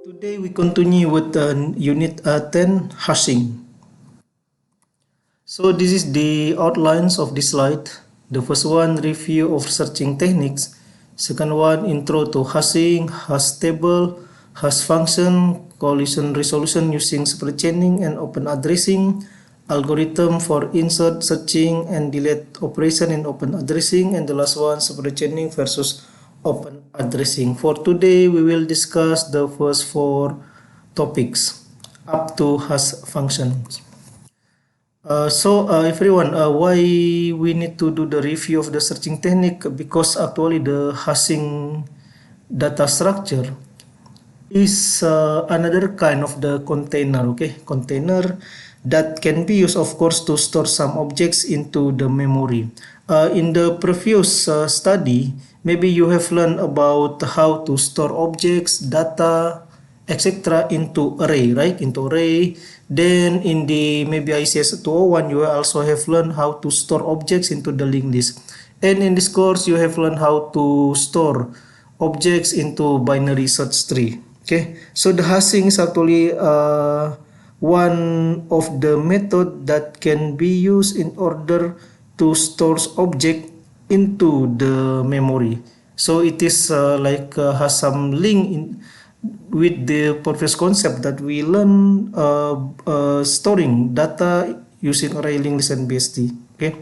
Today we continue with Unit 10 hashing. So this is the outlines of this slide. The first one, review of searching techniques. Second one, intro to hashing, hash table, hash function, collision resolution using separate chaining and open addressing, algorithm for insert, searching, and delete operation in open addressing, and the last one, separate chaining versus open addressing. For today, we will discuss the first four topics up to hash functions. Everyone, why we need to do the review of the searching technique? Because actually the hashing data structure is another kind of the container, okay? Container that can be used, of course, to store some objects into the memory. In the previous study, maybe you have learned about how to store objects, data, etc. into array, right? Into array. Then in the maybe ICS 201, you also have learned how to store objects into the linked list. And in this course, you have learned how to store objects into binary search tree. Okay, so the hashing is actually one of the method that can be used in order to store object into the memory. So it is has some link in with the previous concept that we learn storing data using array, linked list, and BST. Okay,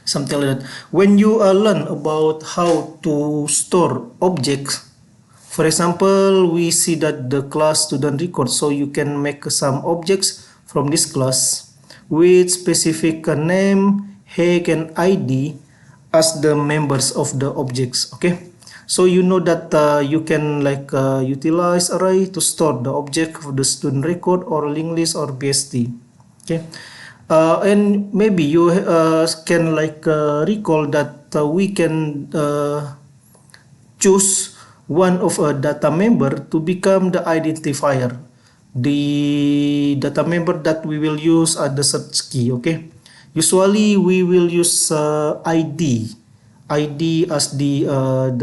something like that. When you learn about how to store objects, for example, we see that the class student record, so you can make some objects from this class with specific name, height, and ID as the members of the objects. Okay, so you know that you can utilize array to store the object of the student record or linked list or BST. Okay, and maybe you can recall that we can choose one of a data member to become the identifier, the data member that we will use as the search key. Okay, usually we will use ID as the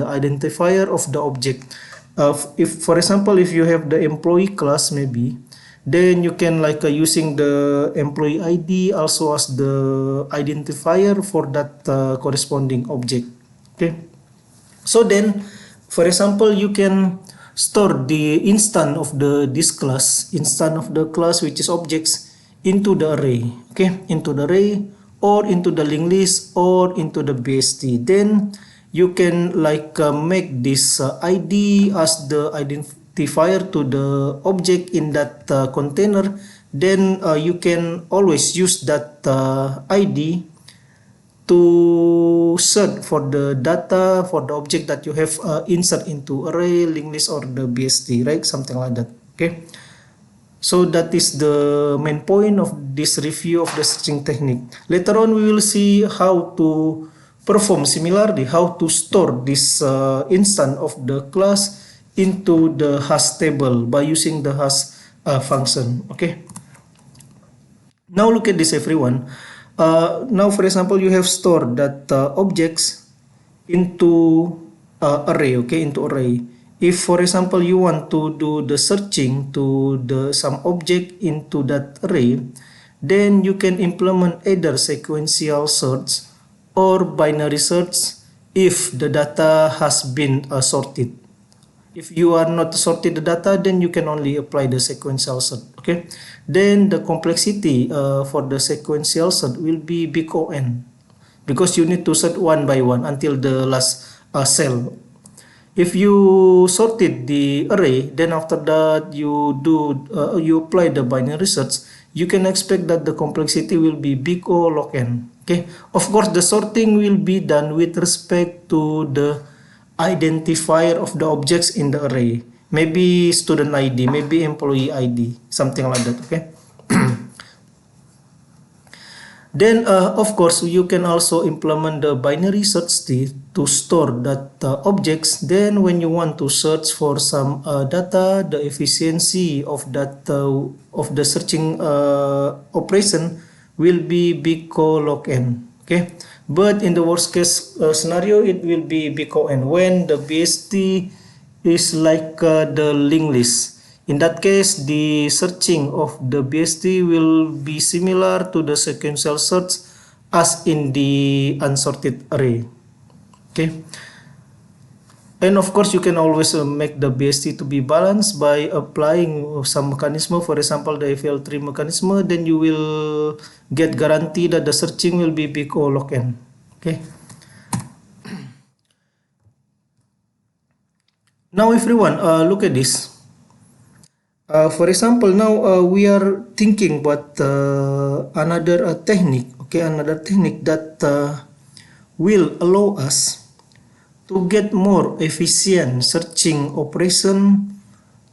identifier of the object. If for example, if you have the employee class, maybe then you can using the employee ID also as the identifier for that corresponding object. Okay, so then for example, you can store the instance of this class, which is objects, into the array. Okay, into the array or into the linked list or into the BST. Then you can make this ID as the identifier to the object in that container. Then you can always use that ID to search for the data for the object that you have insert into array, linked list, or the BST, right? Something like that. Okay, so that is the main point of this review of the searching technique. Later on, we will see how to perform similarly, how to store this instance of the class into the hash table by using the hash function. Okay, now look at this, everyone. Now, for example, you have stored that objects into array. Okay, into array. If, for example, you want to do the searching to some object into that array, then you can implement either sequential search or binary search if the data has been sorted. If you are not sorted the data, then you can only apply the sequential search. Okay, then the complexity for the sequential search will be big O(n), because you need to search one by one until the last cell. If you sorted the array, then after that you apply the binary search, you can expect that the complexity will be big O log n. Okay, of course the sorting will be done with respect to the identifier of the objects in the array. Maybe student ID, maybe employee ID, something like that. Okay. Then of course you can also implement the binary search tree to store that objects. Then when you want to search for some data, the efficiency of that of the searching operation will be big O log n. Okay, but in the worst case scenario, it will be big O(n) when the BST is like the linked list. In that case, the searching of the BST will be similar to the sequential search as in the unsorted array. Okay. And of course, you can always make the BST to be balanced by applying some mechanism, for example, the FL3 mechanism, then you will get guarantee that the searching will be big O log n. Okay. Now everyone, look at this. For example, now we are thinking about another technique, okay, another technique that will allow us to get more efficient searching operation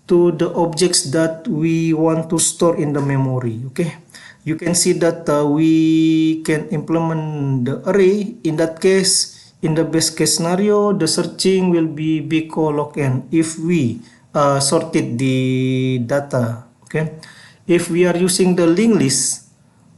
to the objects that we want to store in the memory. Okay, you can see that we can implement the array. In that case, in the best case scenario, the searching will be big O log n if we sorted the data. Okay, if we are using the linked list,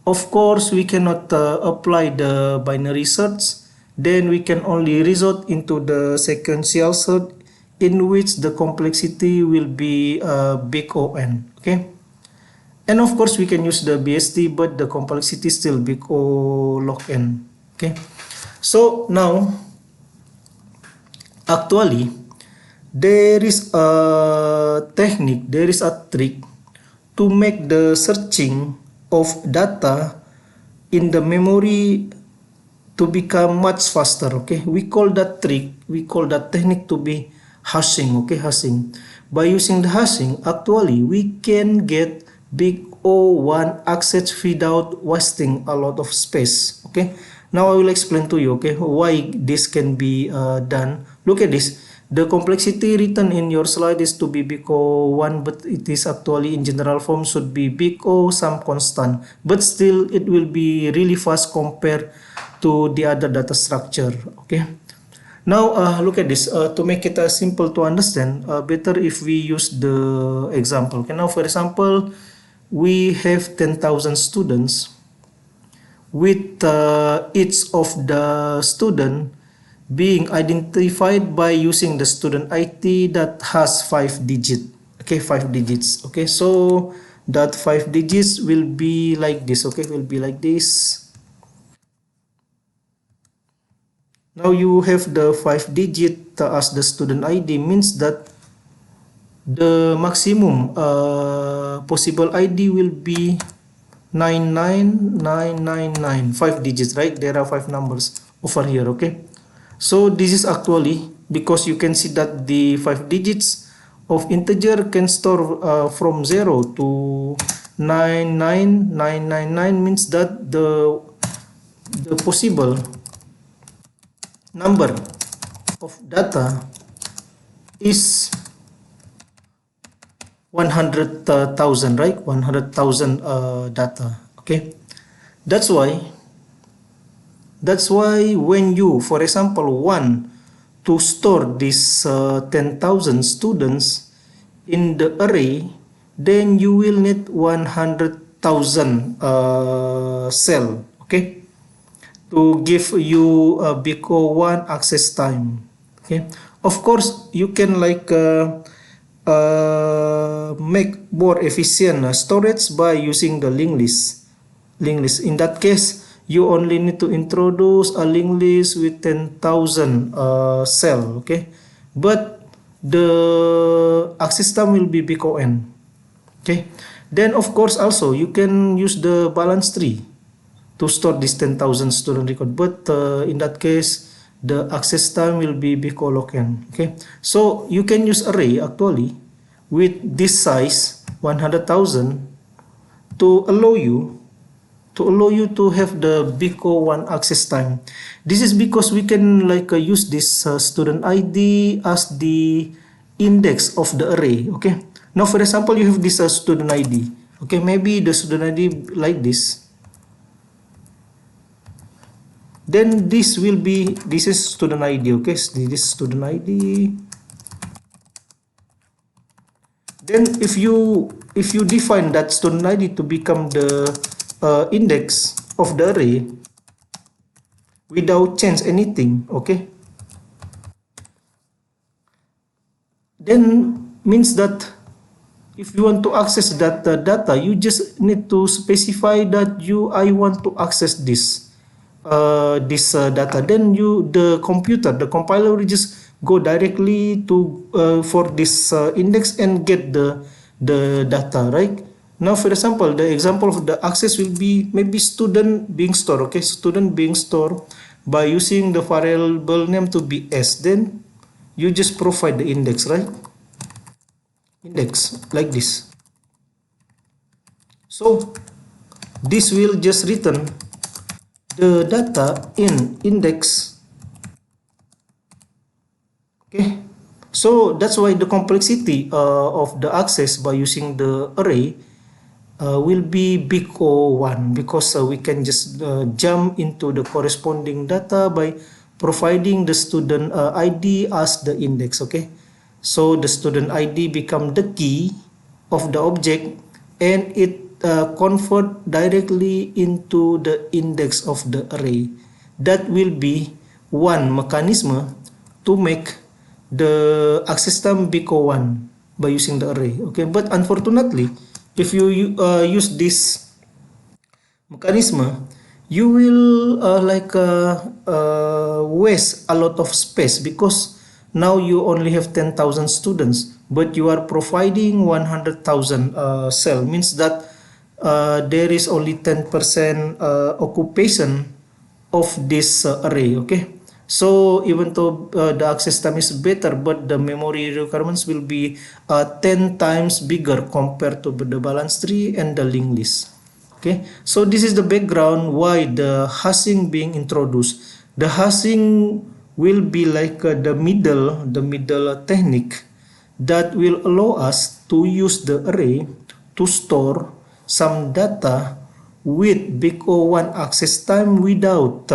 of course we cannot apply the binary search. Then we can only resort into the sequential search, in which the complexity will be big O n. Okay, and of course we can use the BST, but the complexity is still big O log n. Okay, so now actually there is a technique, there is a trick to make the searching of data in the memory to become much faster. Okay, we call that trick, we call that technique to be hashing. Okay, hashing. By using the hashing, actually we can get big O1 access without wasting a lot of space. Okay, now I will explain to you, okay, why this can be done. Look at this. The complexity written in your slide is to be big O1, but it is actually in general form should be big O some constant, but still it will be really fast compared to the other data structure. Okay, now look at this. To make it simple to understand, better if we use the example. Okay, now for example, we have 10,000 students with each of the student being identified by using the student ID that has 5 digits. Okay, 5 digits. Okay, so that 5 digits will be like this. Okay, will be like this. Now you have the 5 digit as the student ID, means that the maximum possible ID will be 99999, 5 digits, right? There are 5 numbers over here. Okay, so this is actually because you can see that the 5 digits of integer can store from 0 to 99999, means that the possible number of data is 100,000, right? 100,000 data. Okay, that's why when you, for example, want to store this 10,000 students in the array, then you will need 100,000 cell. Okay, to give you a big O1 access time. Okay, of course you can like make more efficient storage by using the linked list. In that case, you only need to introduce a linked list with 10,000 cell. Okay, but the access time will be big O n. Okay, then of course also you can use the balance tree to store this 10,000 student record, but in that case the access time will be big O log n. Okay, so you can use array actually with this size 100,000 to allow you to have the big O1 access time. This is because we can like use this student ID as the index of the array. Okay, now for example you have this student ID. Okay, maybe the student ID like this. Then this is student ID. Okay, this is student ID. Then if you define that student ID to become the index of the array without change anything, okay, then means that if you want to access that data, you just need to specify that I want to access this data. Then the compiler will just go directly to for this index and get the data, right? Now, for example, the example of the access will be maybe student being stored. Okay, student being stored by using the variable name to be s. Then you just provide the index, right? Index like this. So this will just return the data in index. Okay, so that's why the complexity of the access by using the array will be big O1, because we can just jump into the corresponding data by providing the student ID as the index. Okay, so the student ID become the key of the object, and it convert directly into the index of the array. That will be one mechanism to make the access time big O1 by using the array. Okay, but unfortunately, if you use this mechanism, you will waste a lot of space, because now you only have 10,000 students, but you are providing 100,000 cell. Means that there is only 10% occupation of this array. Okay, so even though the access time is better, but the memory requirements will be 10 times bigger compared to the balance tree and the linked list. Okay, so this is the background why the hashing being introduced. The hashing will be like the middle technique that will allow us to use the array to store some data with big O1 access time without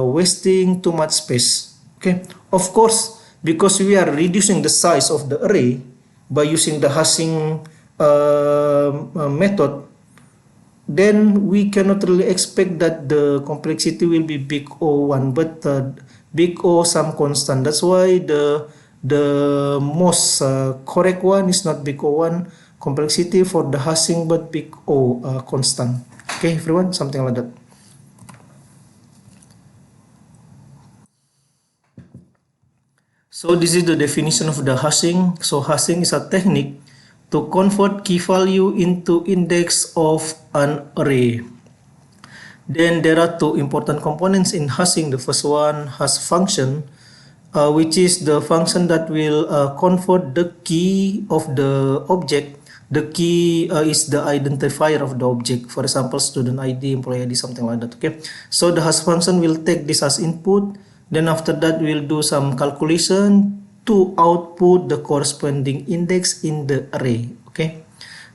wasting too much space. Okay, of course, because we are reducing the size of the array by using the hashing method, then we cannot really expect that the complexity will be big O1, but big O some constant. That's why the most correct one is not big O1 complexity for the hashing, but big O constant. Okay, everyone, something like that. So this is the definition of the hashing. So hashing is a technique to convert key value into index of an array. Then there are two important components in hashing. The first one, hash function, which is the function that will convert the key of the object. The key is the identifier of the object. For example, student ID, employee ID, something like that. Okay, so the hash function will take this as input. Then after that, we'll do some calculation to output the corresponding index in the array. Okay,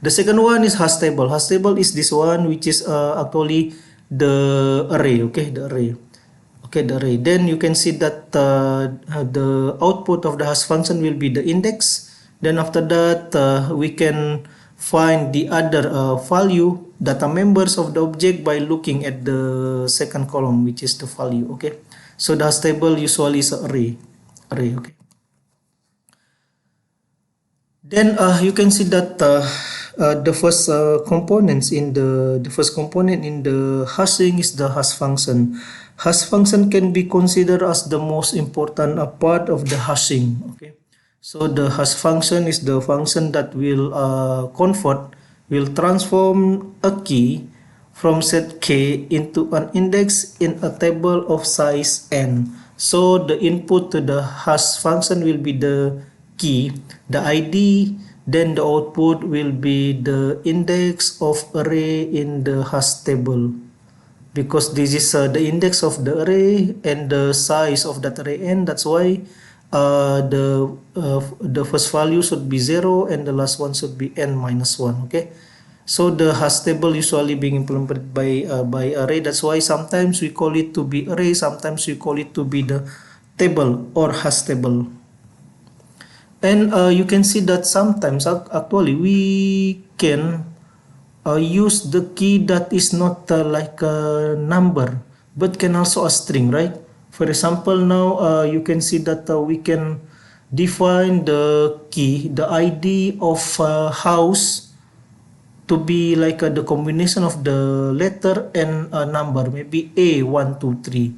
the second one is hash table. Hash table is this one, which is actually the array. Okay, the array. Okay, the array. Then you can see that the output of the hash function will be the index. Then after that, we can find the other value data members of the object by looking at the second column, which is the value. Okay, so the hash table usually is an array. Okay. Then you can see that the first components in the first component in the hashing is the hash function. Hash function can be considered as the most important part of the hashing. Okay, so the hash function is the function that will transform a key from set k into an index in a table of size n. So the input to the hash function will be the key, the ID, then the output will be the index of array in the hash table, because this is the index of the array and the size of that array n. That's why the first value should be 0 and the last one should be n minus 1. Okay, so the hash table usually being implemented by array. That's why sometimes we call it to be array, sometimes we call it to be the table or hash table. And you can see that sometimes actually we can use the key that is not like a number, but can also a string, right? For example, now you can see that we can define the key, the ID of a house to be like the combination of the letter and a number, maybe A123,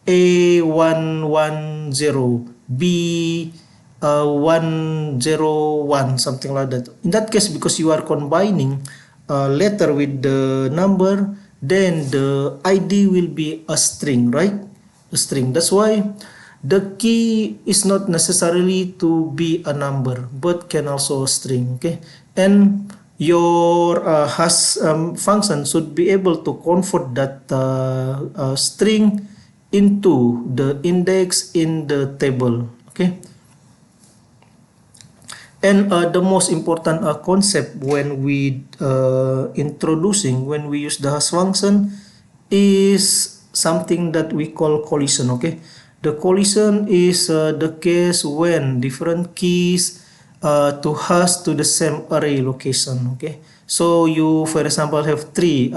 A110, B 101, something like that. In that case, because you are combining a letter with the number, then the ID will be a string, right? A string. That's why the key is not necessarily to be a number, but can also a string. Okay, and your hash function should be able to convert that string into the index in the table. Okay, and the most important concept when we when we use the hash function is something that we call collision. Okay, the collision is the case when different keys to hash to the same array location. Okay, so you for example have three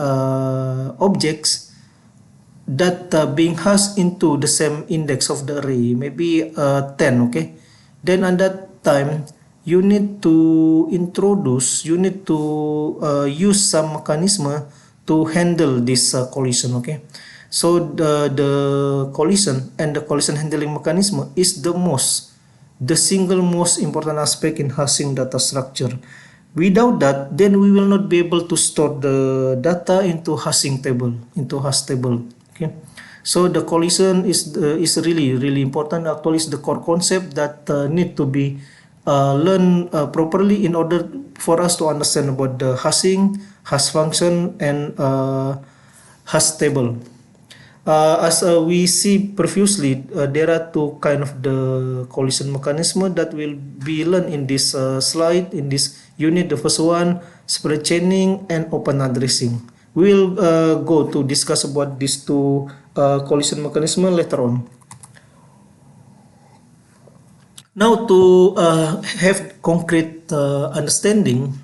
objects that being hashed into the same index of the array, maybe 10. Okay, then at that time you need to use some mechanism to handle this collision. Okay, so the collision and the collision handling mechanism is the single most important aspect in hashing data structure. Without that, then we will not be able to store the data into hashing table, into hash table. Okay, so the collision is really important. Actually, it's the core concept that need to be learned properly in order for us to understand about the hashing, hash function, and hash table. As we see previously, there are two kind of the collision mechanism that will be learned in this slide, in this unit. The first one, spread chaining and open addressing. We will go to discuss about these two collision mechanism later on. Now to have concrete understanding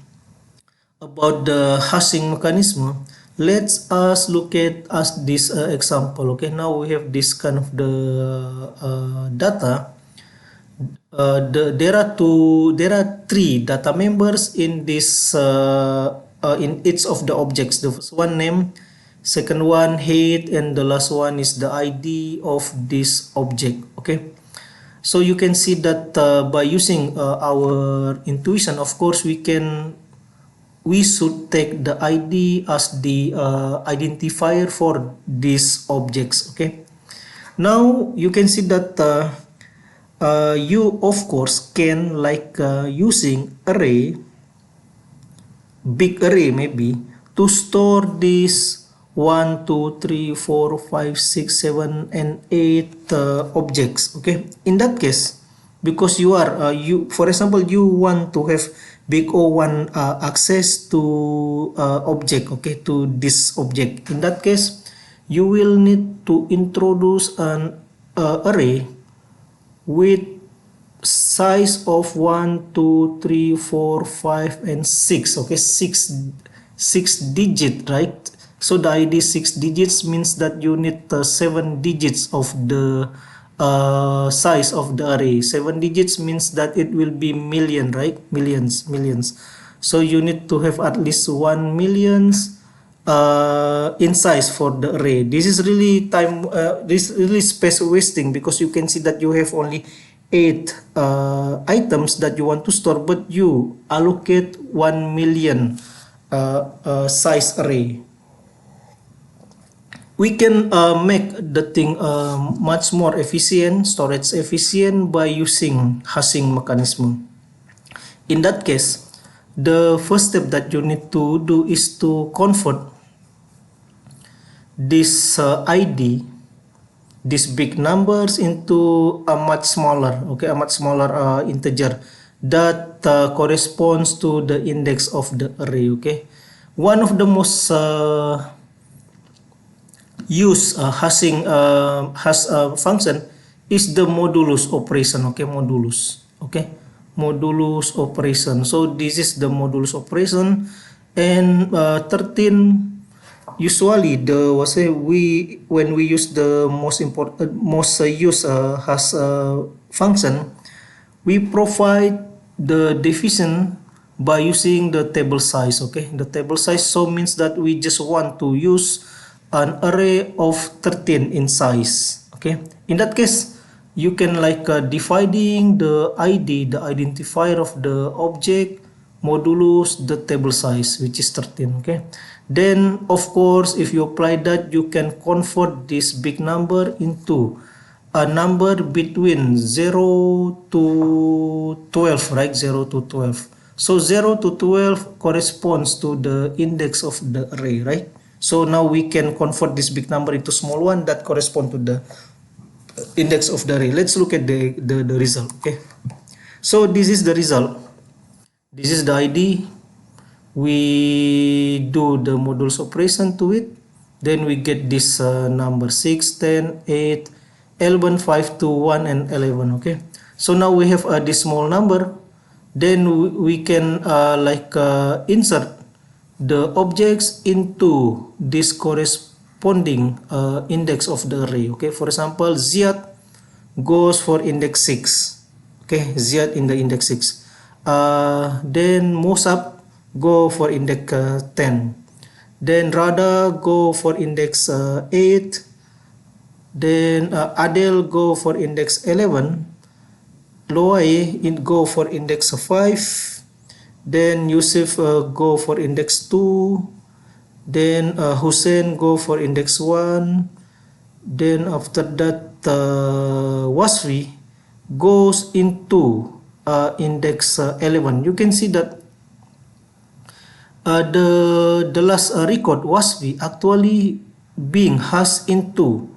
about the hashing mechanism, let's us look at this example. Okay, now we have this kind of the data. There are three data members in this in each of the objects. The first one name, second one height, and the last one is the ID of this object. Okay, so you can see that by using our intuition, of course, we should take the ID as the identifier for these objects. Okay, now you can see that you of course can using array, big array maybe, to store this 1 2 3 4 5 6 7 and 8 objects. Okay, in that case, because you are for example, you want to have big O1 access to object, okay, to this object. In that case, you will need to introduce an array with size of 1 2 3 4 5 and 6. Okay, six digit, right? So the ID 6 digits means that you need 7 digits of the size of the array. 7 digits means that it will be million, right? Millions. So you need to have at least 1 millions in size for the array. This is really this is really space wasting, because you can see that you have only 8 items that you want to store, but you allocate 1 million size array. We can make the thing much more efficient, storage efficient, by using hashing mechanism. In that case, the first step that you need to do is to convert this ID, these big numbers, into a much smaller, okay, a much smaller integer that corresponds to the index of the array. Okay, one of the most use hashing hash function is the modulus operation. Okay, modulus. Okay, modulus operation. So this is the modulus operation, and 13 usually when we use the most used hash function, we provide the division by using the table size. Okay, the table size so means that we just want to use an array of 13 in size. Okay, in that case you can like dividing the id, the identifier of the object, modulus the table size, which is 13. Okay, then of course if you apply that, you can convert this big number into a number between 0 to 12, right? 0 to 12. So 0 to 12 corresponds to the index of the array, right? So now we can convert this big number into small one that correspond to the index of the array. Let's look at the result. Okay, so this is the result. This is the ID. We do the modules operation to it, then we get this number 6, 10, 8, 11, 5, 2, 1, and 11. Okay, so now we have this small number. Then we can insert the objects into this corresponding index of the array. Okay, for example, Z goes for index 6. Okay, Z in the index 6. Then Musab go for index 10. Then Rada go for index 8. Then Adel go for index 11. Loai go for index 5. Then Yusuf go for index 2. Then Hussein go for index 1. Then after that Wasfi goes into index 11. You can see that the last record Wasfi actually being has into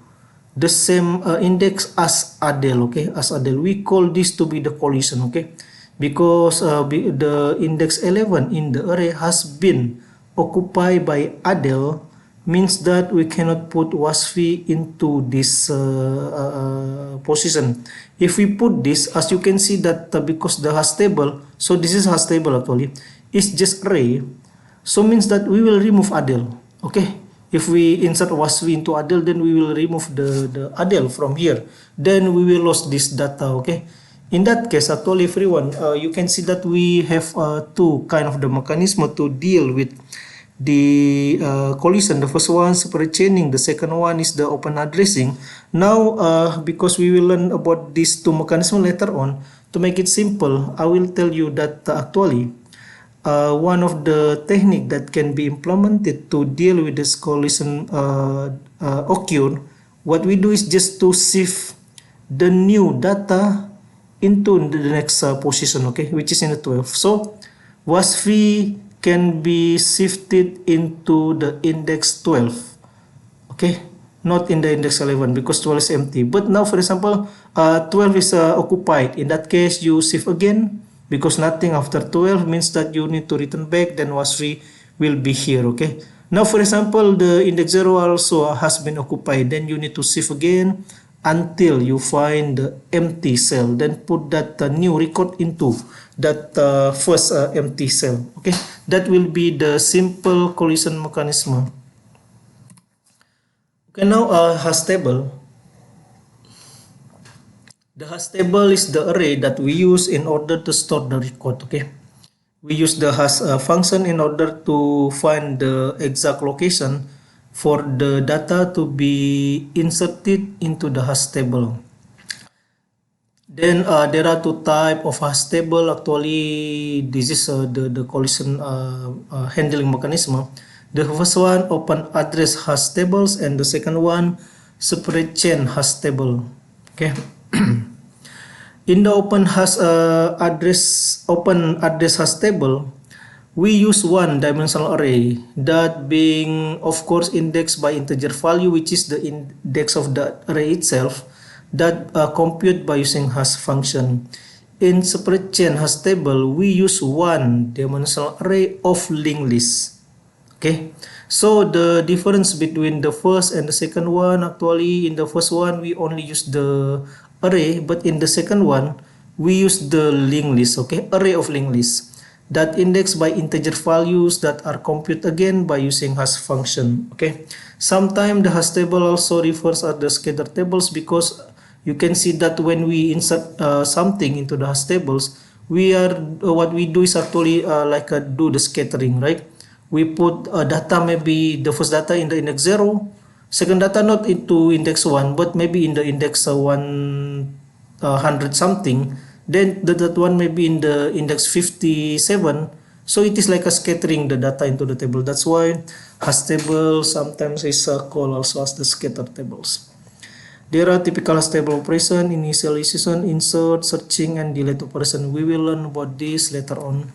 the same index as Adel. Okay, as Adel, we call this to be the collision. Okay, because the index 11 in the array has been occupied by Adel, means that we cannot put Wasfi into this position. If we put this, as you can see that because the hash table, so this is hash table actually, is just array, so means that we will remove Adel. Okay, if we insert Wasfi into Adel, then we will remove the Adel from here, then we will lose this data. Okay, in that case actually everyone, you can see that we have two kind of the mechanism to deal with the collision. The first one separate chaining, the second one is the open addressing. Now because we will learn about these two mechanisms later on, to make it simple, I will tell you that actually one of the technique that can be implemented to deal with this collision occur, what we do is just to shift the new data into the next position. Okay, which is in the 12. So Wasfi can be shifted into the index 12. Okay, not in the index 11 because 12 is empty. But now for example 12 is occupied. In that case you shift again, because nothing after 12 means that you need to return back, then Wasfi will be here. Okay, now for example the index 0 also has been occupied, then you need to shift again until you find the empty cell, then put that new record into that first empty cell. Okay, that will be the simple collision mechanism. Okay, now hash table. The hash table is the array that we use in order to store the record. Okay, we use the hash function in order to find the exact location for the data to be inserted into the hash table. Then there are two types of hash table. Actually, this is the collision handling mechanism. The first one open address hash tables, and the second one separate chain hash table. Okay. In the open address hash table, we use one-dimensional array that being of course indexed by integer value, which is the index of the array itself, that compute by using hash function. In separate chain hash table, we use one-dimensional array of linked list. Okay, so the difference between the first and the second one, actually in the first one we only use the array, but in the second one we use the linked list. Okay, array of linked list that index by integer values that are computed again by using hash function. Okay, sometimes the hash table also refers as the scatter tables, because you can see that when we insert something into the hash tables, we are what we do is actually do the scattering, right? We put data, maybe the first data in the index 0, second data not into index 1, but maybe in the index 100 something, then that one maybe in the index 57. So it is like a scattering the data into the table. That's why hash table sometimes is called also as the scatter tables. There are typical hash table operation: initialization, insert, searching, and delete operation. We will learn about this later on.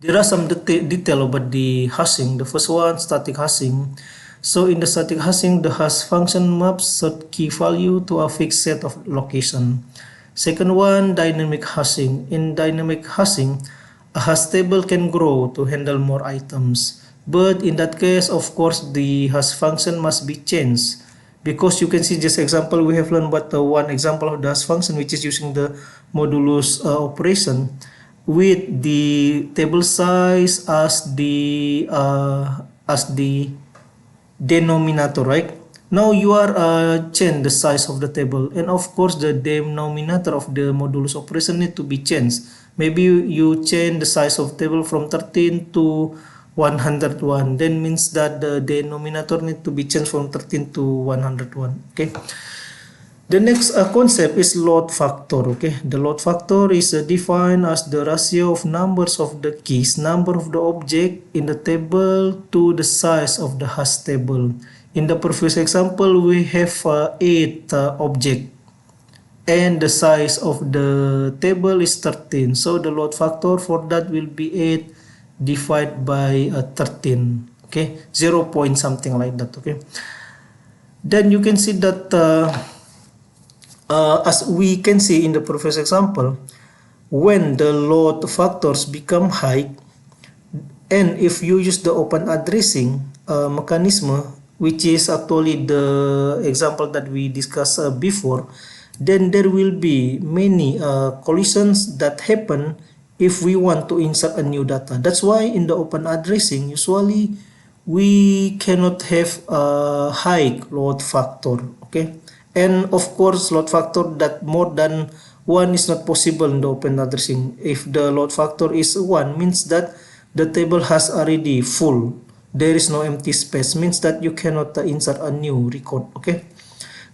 There are some detail about the hashing. The first one, static hashing. So in the static hashing, the hash function maps set key value to a fixed set of location. Second one, dynamic hashing. In dynamic hashing, a hash table can grow to handle more items. But in that case, of course, the hash function must be changed. Because you can see just example, we have learned about one example of the hash function, which is using the modulus operation with the table size as the denominator, right? Now you are change the size of the table, and of course the denominator of the modulus operation need to be changed. Maybe you change the size of table from 13 to 101, then means that the denominator need to be changed from 13 to 101. Okay. The next concept is load factor. Okay, the load factor is defined as the ratio of numbers of the keys, number of the object in the table to the size of the hash table. In the previous example, we have 8 object, and the size of the table is 13. So the load factor for that will be 8 divided by 13. Okay, 0 point something like that. Okay, then you can see that. As we can see in the previous example, when the load factors become high, and if you use the open addressing mechanism, which is actually the example that we discussed before, then there will be many collisions that happen if we want to insert a new data. That's why in the open addressing, usually we cannot have a high load factor. Okay. And of course, load factor that more than 1 is not possible in the open addressing. If the load factor is 1, means that the table has already full. There is no empty space, means that you cannot insert a new record. Okay.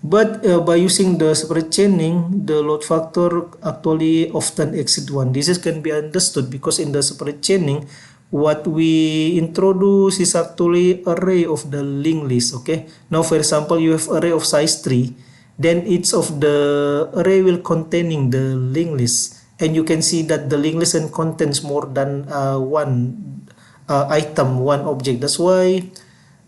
But by using the separate chaining, the load factor actually often exceed 1. This can be understood because in the separate chaining, what we introduce is actually array of the linked list. Okay. Now, for example, you have array of size 3. Then each of the array will containing the linked list, and you can see that the linked list contains more than one item, one object. That's why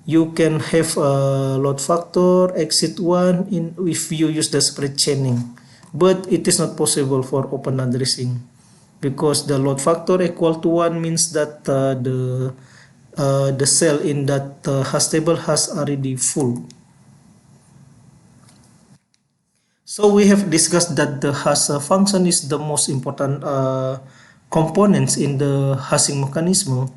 you can have a load factor exceed 1 if you use the separate chaining, but it is not possible for open addressing because the load factor equal to 1 means that the cell in that hash table has already full. So we have discussed that the hash function is the most important components in the hashing mechanism.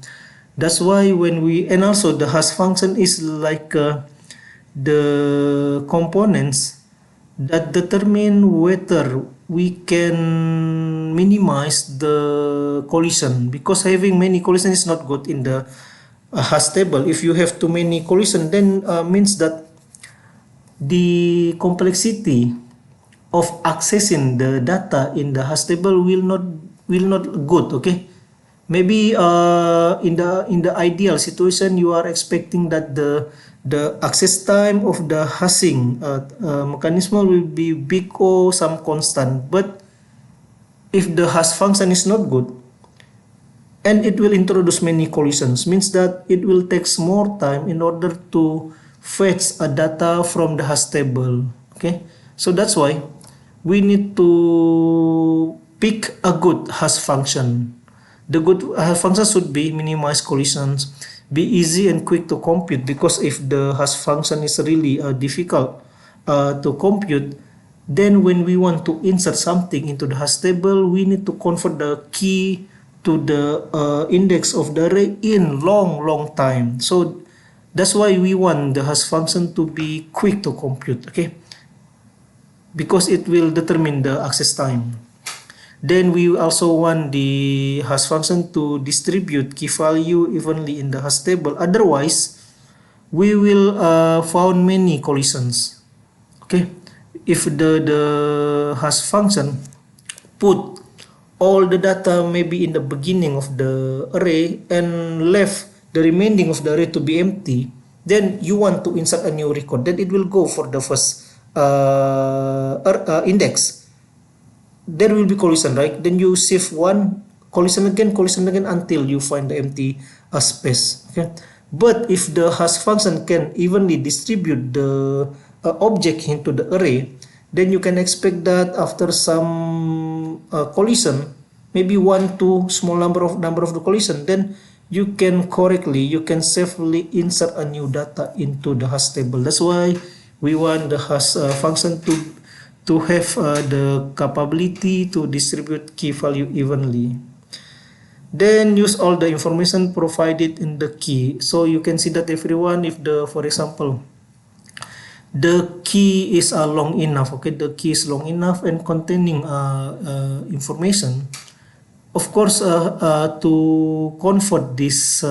That's why and also the hash function is like the components that determine whether we can minimize the collision, because having many collision is not good in the hash table. If you have too many collision, then means that the complexity of accessing the data in the hash table will not good. Okay, maybe in the ideal situation you are expecting that the access time of the hashing mechanism will be big or some constant, but if the hash function is not good and it will introduce many collisions, means that it will take more time in order to fetch a data from the hash table. Okay, so that's why we need to pick a good hash function. The good hash function should be minimize collisions, be easy and quick to compute, because if the hash function is really difficult to compute, then when we want to insert something into the hash table, we need to convert the key to the index of the array in long time. So that's why we want the hash function to be quick to compute. Okay. because it will determine the access time. Then we also want the hash function to distribute key value evenly in the hash table. Otherwise, we will found many collisions. Okay, if the hash function put all the data maybe in the beginning of the array and left the remaining of the array to be empty, then you want to insert a new record, then it will go for the first index. There will be collision, right? Then you save one, collision again until you find the empty space. Okay, but if the hash function can evenly distribute the object into the array, then you can expect that after some collision, maybe one, two, small number of the collision, then you can safely insert a new data into the hash table. That's why we want the hash function to have the capability to distribute key value evenly. Then use all the information provided in the key. So you can see that everyone, if for example, the key is long enough, okay, the key is long enough and containing information. Of course, to convert this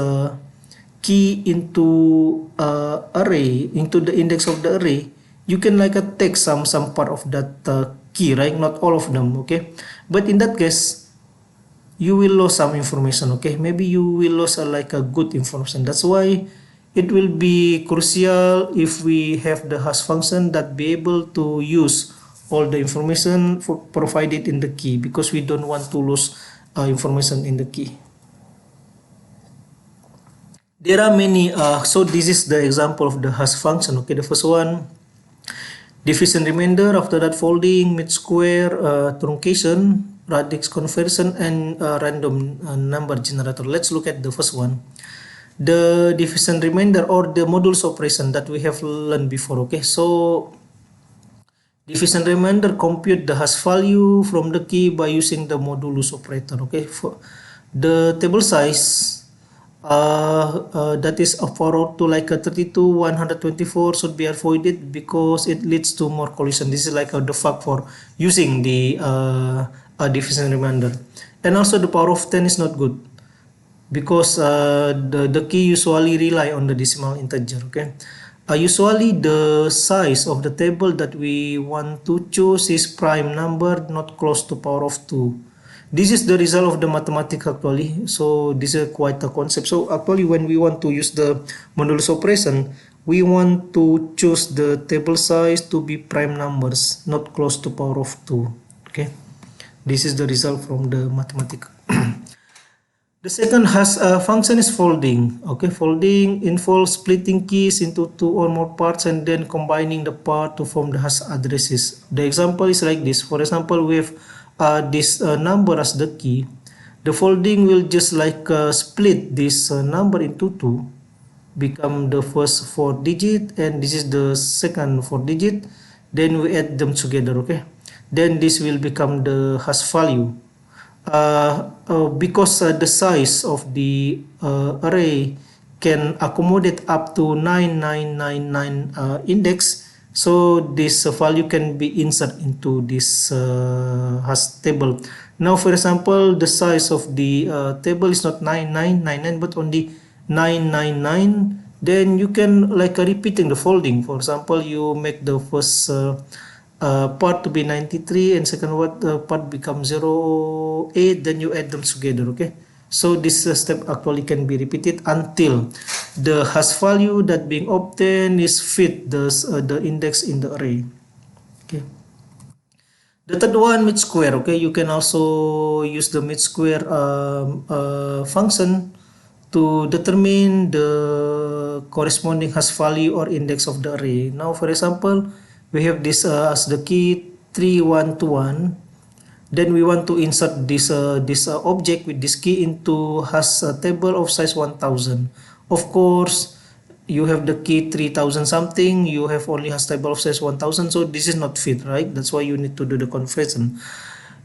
key into array, into the index of the array, you can take some part of that key, right? Not all of them, okay? But in that case, you will lose some information, okay? Maybe you will lose a good information. That's why it will be crucial if we have the hash function that be able to use all the information provided in the key, because we don't want to lose information in the key. There are many, so this is the example of the hash function, okay? The first one, division remainder, after that folding, mid square, truncation, radix conversion, and random number generator. Let's look at the first one, the division remainder or the modulus operation that we have learned before. Okay, so division remainder compute the hash value from the key by using the modulus operator. Okay, for the table size that is for to a 32 124 should be avoided because it leads to more collision. This is the fact for using the division remainder. And also the power of 10 is not good because the key usually rely on the decimal integer. Okay, usually the size of the table that we want to choose is prime number, not close to power of 2. This is the result of the mathematics actually, so this is quite a concept. So actually when we want to use the modulus operation, we want to choose the table size to be prime numbers, not close to power of 2. Okay, this is the result from the mathematics. The second hash function is folding. Okay, folding involves splitting keys into 2 or more parts and then combining the part to form the hash addresses. The example is like this. For example, we have this number as the key. The folding will just split this number into 2, become the first 4 digit, and this is the second 4 digit. Then we add them together. Okay, then this will become the hash value. Because the size of the array can accommodate up to 9999 index, so this value can be inserted into this hash table. Now for example, the size of the table is not 9999 but only 999, then you can repeating the folding. For example, you make the first part to be 93 and second part become 08, then you add them together. Okay, so this step actually can be repeated until the hash value that being obtained is fit the index in the array. Okay, the third one, mid square. Okay, you can also use the mid square function to determine the corresponding hash value or index of the array. Now for example, we have this as the key 3121. Then we want to insert this object with this key into hash table of size 1000. Of course, you have the key 3000 something, you have only hash table of size 1000, so this is not fit, right? That's why you need to do the conversion.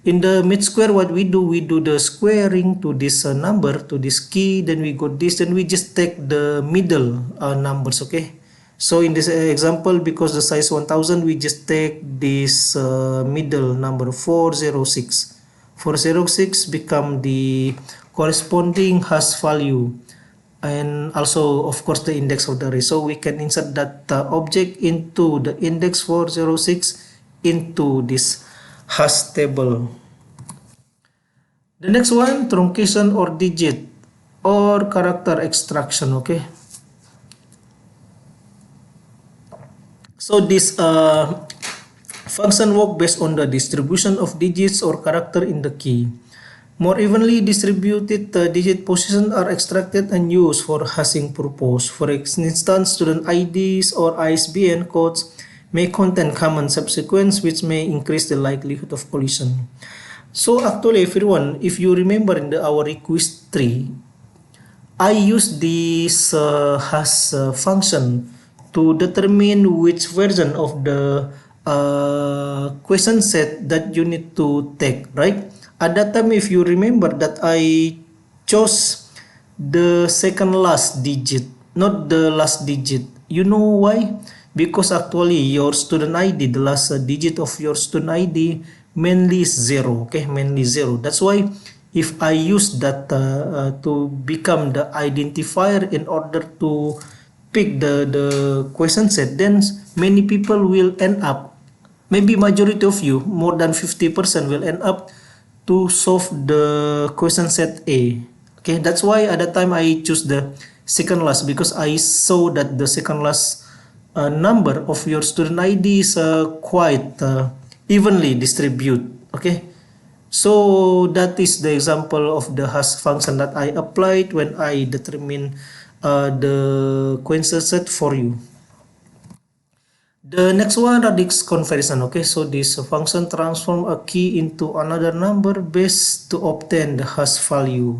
In the mid square, what we do the squaring to this number, to this key, then we got this, then we just take the middle numbers. Okay, So in this example, because the size 1000, we just take this middle number 406. 406 become the corresponding hash value, and also of course the index of the array. So we can insert that object into the index 406 into this hash table. The next one, truncation or digit or character extraction. Okay, so this function work based on the distribution of digits or character in the key. More evenly distributed digit positions are extracted and used for hashing purpose. For instance, student IDs or ISBN codes may contain common subsequence which may increase the likelihood of collision. So actually everyone, if you remember in our request tree, I use this hash function to determine which version of the question set that you need to take, right? At that time, if you remember that I chose the second last digit, not the last digit. You know why? Because actually your student ID, the last digit of your student ID mainly is 0, okay? Mainly 0. That's why if I use that to become the identifier in order to pick the question set, then many people will end up, maybe majority of you, more than 50% will end up to solve the question set A. Okay, that's why at that time I choose the second last, because I saw that the second last number of your student ID is quite evenly distributed. Okay, so that is the example of the hash function that I applied when I determine the question set for you. The next one, radix conversion. Okay, so this function transform a key into another number base to obtain the hash value.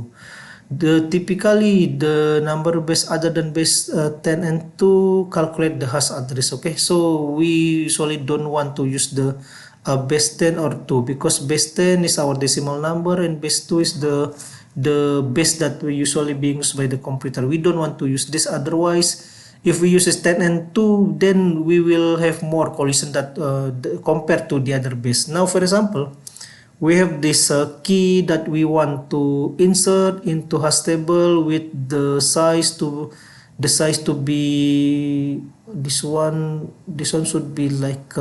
Typically the number base other than base 10 and 2 calculate the hash address. Okay, so we usually don't want to use the base 10 or 2, because base 10 is our decimal number and base 2 is the base that we usually being used by the computer. We don't want to use this, otherwise if we use 10 and 2, then we will have more collision that compared to the other base. Now for example, we have this key that we want to insert into hash table with the size to be this one should be like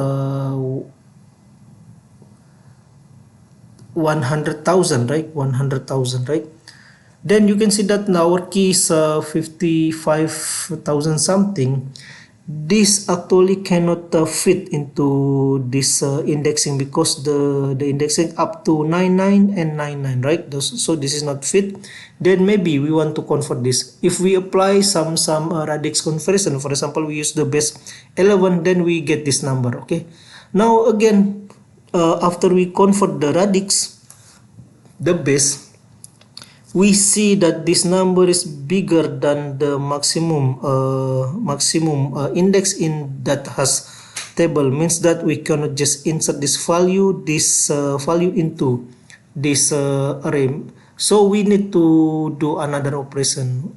100,000, right? 100,000, right? Then you can see that our key is 55,000 something. This actually cannot fit into this indexing, because the indexing up to 99 and 99, right? So this is not fit. Then maybe we want to convert this. If we apply some radix conversion, for example, we use the base 11, then we get this number. Okay, now again, after we convert the radix, the base, we see that this number is bigger than the maximum index in that hash table. Means that we cannot just insert this value into this array. So we need to do another operation.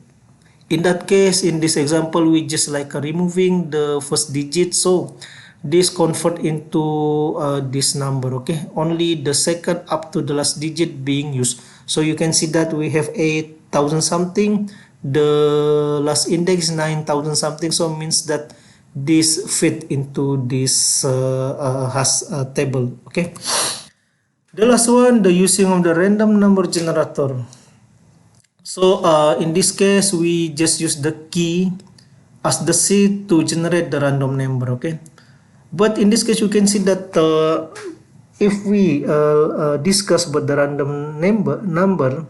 In that case, in this example, we just like removing the first digit, so this convert into this number. Okay, only the second up to the last digit being used. So you can see that we have 8,000 something, the last index 9,000 something, so means that this fit into this hash table. Okay, the last one, the using of the random number generator. So in this case, we just use the key as the seed to generate the random number. Okay, but in this case you can see that if we discuss about the random number,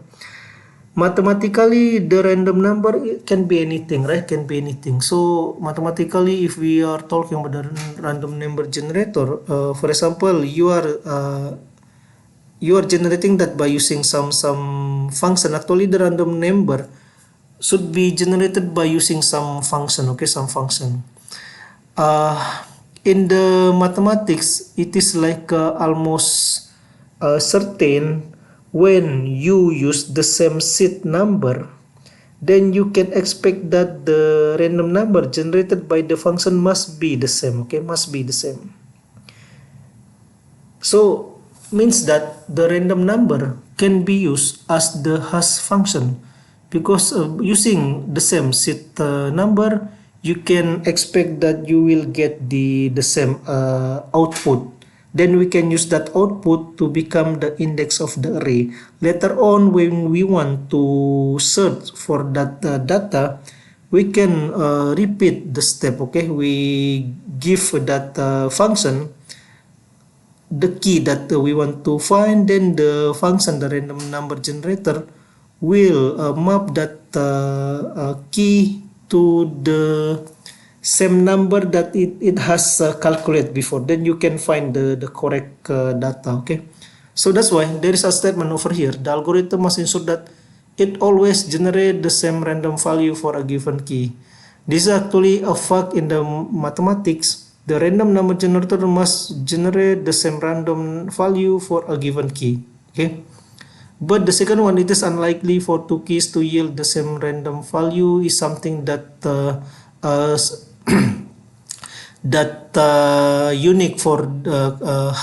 mathematically the random number can be anything, right? Can be anything. So mathematically, if we are talking about the random number generator, for example, you are generating that by using some function. Actually the random number should be generated by using some function. Okay, some function. In the mathematics, it is like almost certain when you use the same seed number, then you can expect that the random number generated by the function must be the same. Okay, must be the same. So means that the random number can be used as the hash function, because using the same set number, you can expect that you will get the same output. Then we can use that output to become the index of the array. Later on, when we want to search for that data, we can repeat the step. Okay, we give that function the key that we want to find, then the function, the random number generator, will map that key to the same number that it has calculated before. Then you can find the correct data. Okay, so that's why there is a statement over here: the algorithm must ensure that it always generate the same random value for a given key. This is actually a fact in the mathematics. The random number generator must generate the same random value for a given key. Okay, but the second one, it is unlikely for two keys to yield the same random value, is something that unique for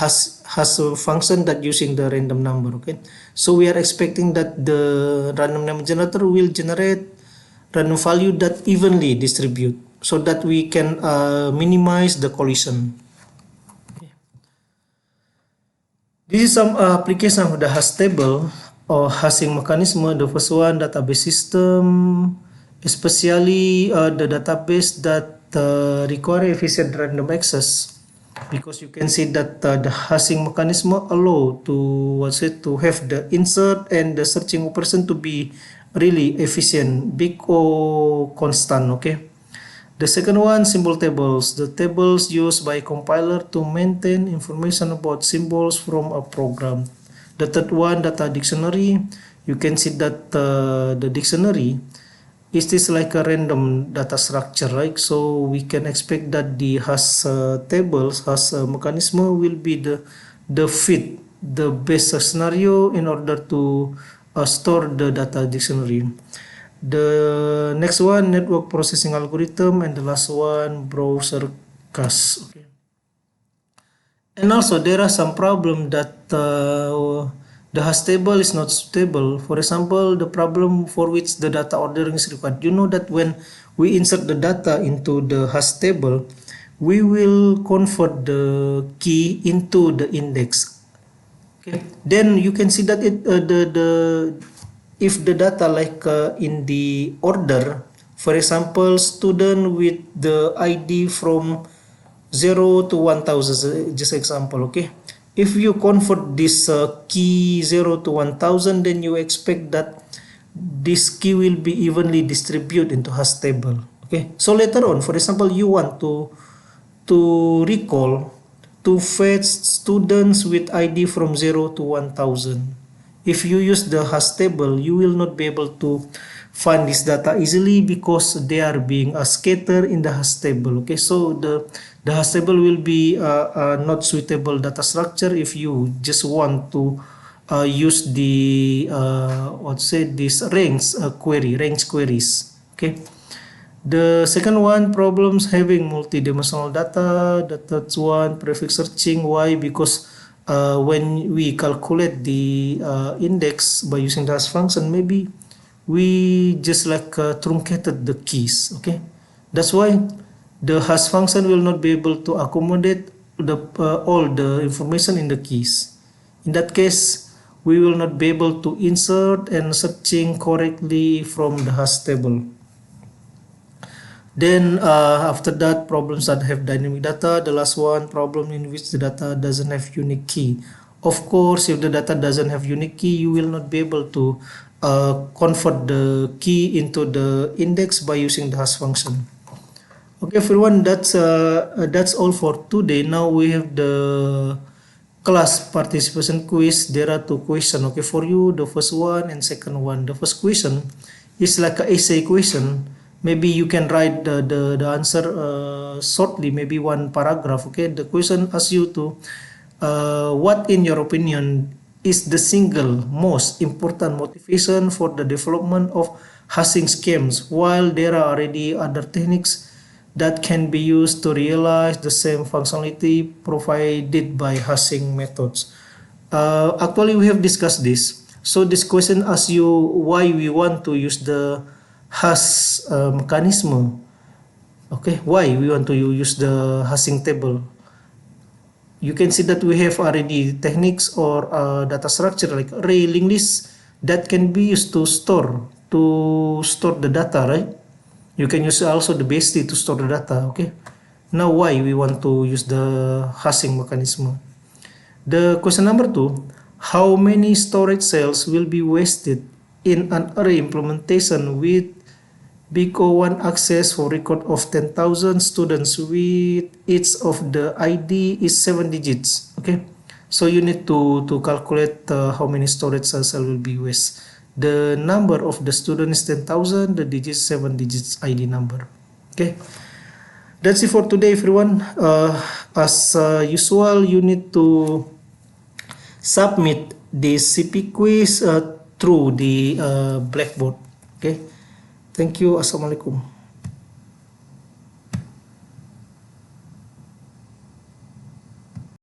has a function that using the random number. Okay, so we are expecting that the random number generator will generate random value that evenly distribute, so that we can minimize the collision. This is some application of the hash table or hashing mechanism. The first one, database system, especially the database that require efficient random access, because you can see that the hashing mechanism allow to have the insert and the searching operation to be really efficient, big or constant. Okay. The second one, symbol tables. The tables used by compiler to maintain information about symbols from a program. The third one, data dictionary. You can see that the dictionary is this like a random data structure, right? So we can expect that the hash tables, hash mechanism will be the fit, the best scenario in order to store the data dictionary. The next one, network processing algorithm, and the last one, browser cache. Okay. And also there are some problem that the hash table is not stable. For example, the problem for which the data ordering is required. You know that when we insert the data into the hash table, we will convert the key into the index. Okay. Then you can see that if the data like in the order, for example, student with the ID from 0 to 1000, just example. Okay, if you convert this key 0 to 1000, then you expect that this key will be evenly distributed into hash table. Okay, so later on, for example, you want to recall to fetch students with ID from 0 to 1000. If you use the hash table, you will not be able to find this data easily, because they are being scattered in the hash table. Okay, so the hash table will be not suitable data structure if you just want to use the this range queries. Okay. The second one, problems having multidimensional data. The third one, prefix searching. Why? Because when we calculate the index by using the hash function, maybe we just like truncated the keys. Okay, that's why the hash function will not be able to accommodate all the information in the keys. In that case, we will not be able to insert and searching correctly from the hash table. Then after that, problems that have dynamic data. The last one, problem in which the data doesn't have unique key. Of course, if the data doesn't have unique key, you will not be able to convert the key into the index by using the hash function. Okay, everyone, that's all for today. Now we have the class participation quiz. There are two questions. Okay, for you, the first one and second one. The first question is like an essay question. Maybe you can write the answer shortly, maybe one paragraph. Okay, the question asks you to what in your opinion is the single most important motivation for the development of hashing schemes, while there are already other techniques that can be used to realize the same functionality provided by hashing methods. Actually, we have discussed this. So this question asks you why we want to use the hash mechanism. Okay, why we want to use the hashing table? You can see that we have already techniques or data structure like array, linked list that can be used to store the data, right? You can use also the BST to store the data. Okay. Now why we want to use the hashing mechanism? The question number 2, how many storage cells will be wasted in an array implementation with big O1 access for record of 10,000 students with each of the ID is 7 digits. Okay, so you need to calculate how many storage cells will be wasted. The number of the students is 10,000, the digits 7 digits ID number. Okay, that's it for today, everyone. As usual, you need to submit the CP quiz through the Blackboard. Okay, thank you. Assalamualaikum.